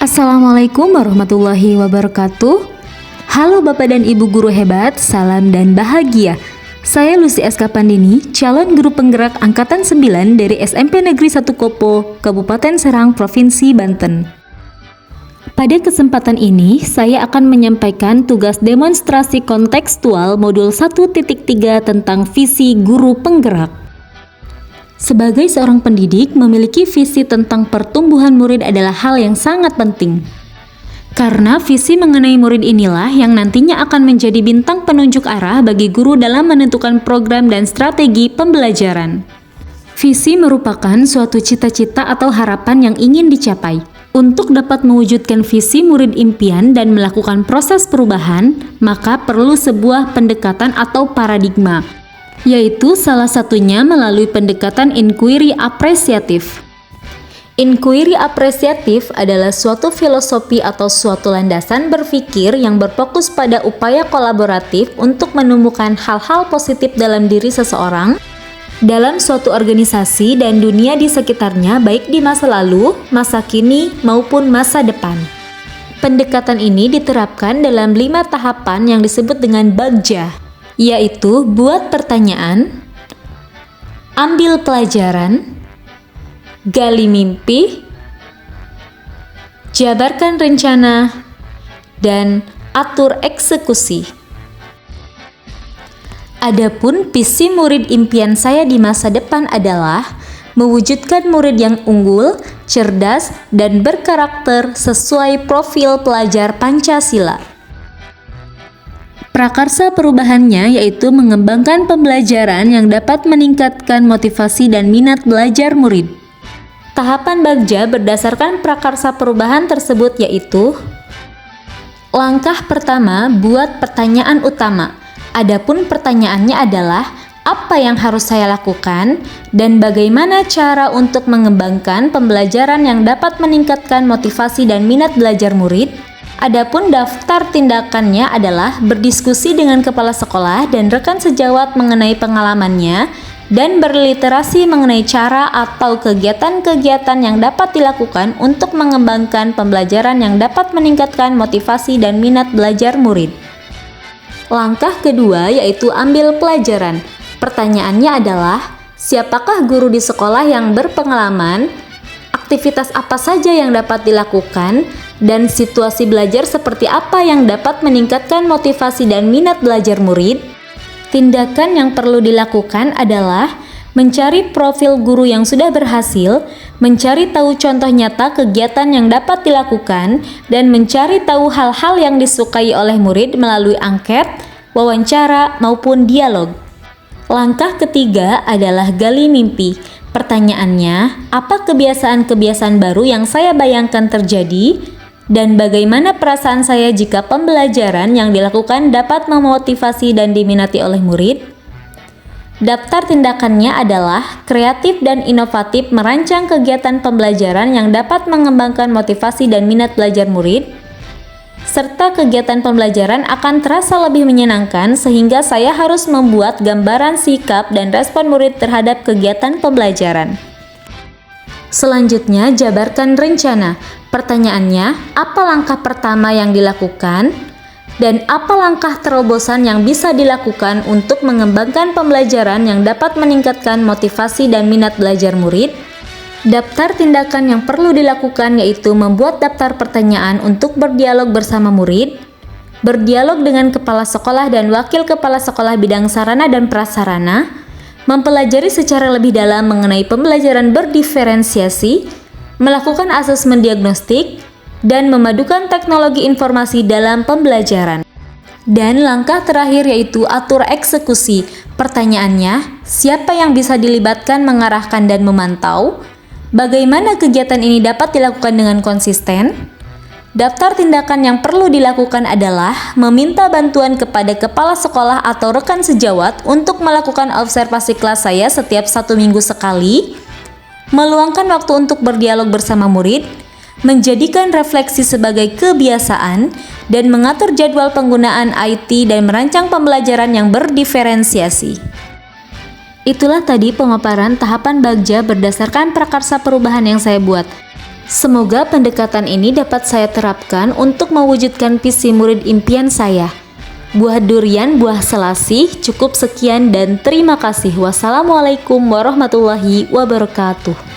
Assalamualaikum warahmatullahi wabarakatuh. Halo Bapak dan Ibu guru hebat, salam dan bahagia. Saya Lucy SK Pandini, calon guru penggerak Angkatan 9 dari SMP Negeri 1 Kopo, Kabupaten Serang, Provinsi Banten. Pada kesempatan ini, saya akan menyampaikan tugas demonstrasi kontekstual modul 1.3 tentang visi guru penggerak. Sebagai seorang pendidik, memiliki visi tentang pertumbuhan murid adalah hal yang sangat penting. Karena visi mengenai murid inilah yang nantinya akan menjadi bintang penunjuk arah bagi guru dalam menentukan program dan strategi pembelajaran. Visi merupakan suatu cita-cita atau harapan yang ingin dicapai. Untuk dapat mewujudkan visi murid impian dan melakukan proses perubahan, maka perlu sebuah pendekatan atau paradigma, yaitu salah satunya melalui pendekatan inquiry apresiatif. Inquiry apresiatif adalah suatu filosofi atau suatu landasan berpikir yang berfokus pada upaya kolaboratif untuk menemukan hal-hal positif dalam diri seseorang, dalam suatu organisasi dan dunia di sekitarnya, baik di masa lalu, masa kini, maupun masa depan. Pendekatan ini diterapkan dalam 5 tahapan yang disebut dengan bagja, yaitu buat pertanyaan, ambil pelajaran, gali mimpi, jabarkan rencana, dan atur eksekusi. Adapun visi murid impian saya di masa depan adalah mewujudkan murid yang unggul, cerdas, dan berkarakter sesuai profil pelajar Pancasila. Prakarsa perubahannya yaitu mengembangkan pembelajaran yang dapat meningkatkan motivasi dan minat belajar murid. Tahapan bagja berdasarkan prakarsa perubahan tersebut yaitu: langkah pertama, buat pertanyaan utama. Adapun pertanyaannya adalah apa yang harus saya lakukan dan bagaimana cara untuk mengembangkan pembelajaran yang dapat meningkatkan motivasi dan minat belajar murid. Adapun daftar tindakannya adalah berdiskusi dengan kepala sekolah dan rekan sejawat mengenai pengalamannya dan berliterasi mengenai cara atau kegiatan-kegiatan yang dapat dilakukan untuk mengembangkan pembelajaran yang dapat meningkatkan motivasi dan minat belajar murid. Langkah kedua yaitu ambil pelajaran. Pertanyaannya adalah, siapakah guru di sekolah yang berpengalaman, aktivitas apa saja yang dapat dilakukan, dan situasi belajar seperti apa yang dapat meningkatkan motivasi dan minat belajar murid. Tindakan yang perlu dilakukan adalah mencari profil guru yang sudah berhasil, mencari tahu contoh nyata kegiatan yang dapat dilakukan, dan mencari tahu hal-hal yang disukai oleh murid melalui angket, wawancara, maupun dialog. Langkah ketiga adalah gali mimpi. Pertanyaannya, apa kebiasaan-kebiasaan baru yang saya bayangkan terjadi? Dan bagaimana perasaan saya jika pembelajaran yang dilakukan dapat memotivasi dan diminati oleh murid? Daftar tindakannya adalah kreatif dan inovatif merancang kegiatan pembelajaran yang dapat mengembangkan motivasi dan minat belajar murid, serta kegiatan pembelajaran akan terasa lebih menyenangkan sehingga saya harus membuat gambaran sikap dan respon murid terhadap kegiatan pembelajaran. Selanjutnya, jabarkan rencana. Pertanyaannya, apa langkah pertama yang dilakukan? Dan apa langkah terobosan yang bisa dilakukan untuk mengembangkan pembelajaran yang dapat meningkatkan motivasi dan minat belajar murid? Daftar tindakan yang perlu dilakukan yaitu membuat daftar pertanyaan untuk berdialog bersama murid, berdialog dengan kepala sekolah dan wakil kepala sekolah bidang sarana dan prasarana, mempelajari secara lebih dalam mengenai pembelajaran berdiferensiasi, melakukan asesmen diagnostik, dan memadukan teknologi informasi dalam pembelajaran. Dan langkah terakhir yaitu atur eksekusi. Pertanyaannya, siapa yang bisa dilibatkan mengarahkan dan memantau? Bagaimana kegiatan ini dapat dilakukan dengan konsisten? Daftar tindakan yang perlu dilakukan adalah meminta bantuan kepada kepala sekolah atau rekan sejawat untuk melakukan observasi kelas saya setiap 1 minggu sekali, meluangkan waktu untuk berdialog bersama murid, menjadikan refleksi sebagai kebiasaan, dan mengatur jadwal penggunaan IT dan merancang pembelajaran yang berdiferensiasi. Itulah tadi pemaparan tahapan bagja berdasarkan prakarsa perubahan yang saya buat. Semoga pendekatan ini dapat saya terapkan untuk mewujudkan visi murid impian saya. Buah durian, buah selasih, cukup sekian dan terima kasih. Wassalamualaikum warahmatullahi wabarakatuh.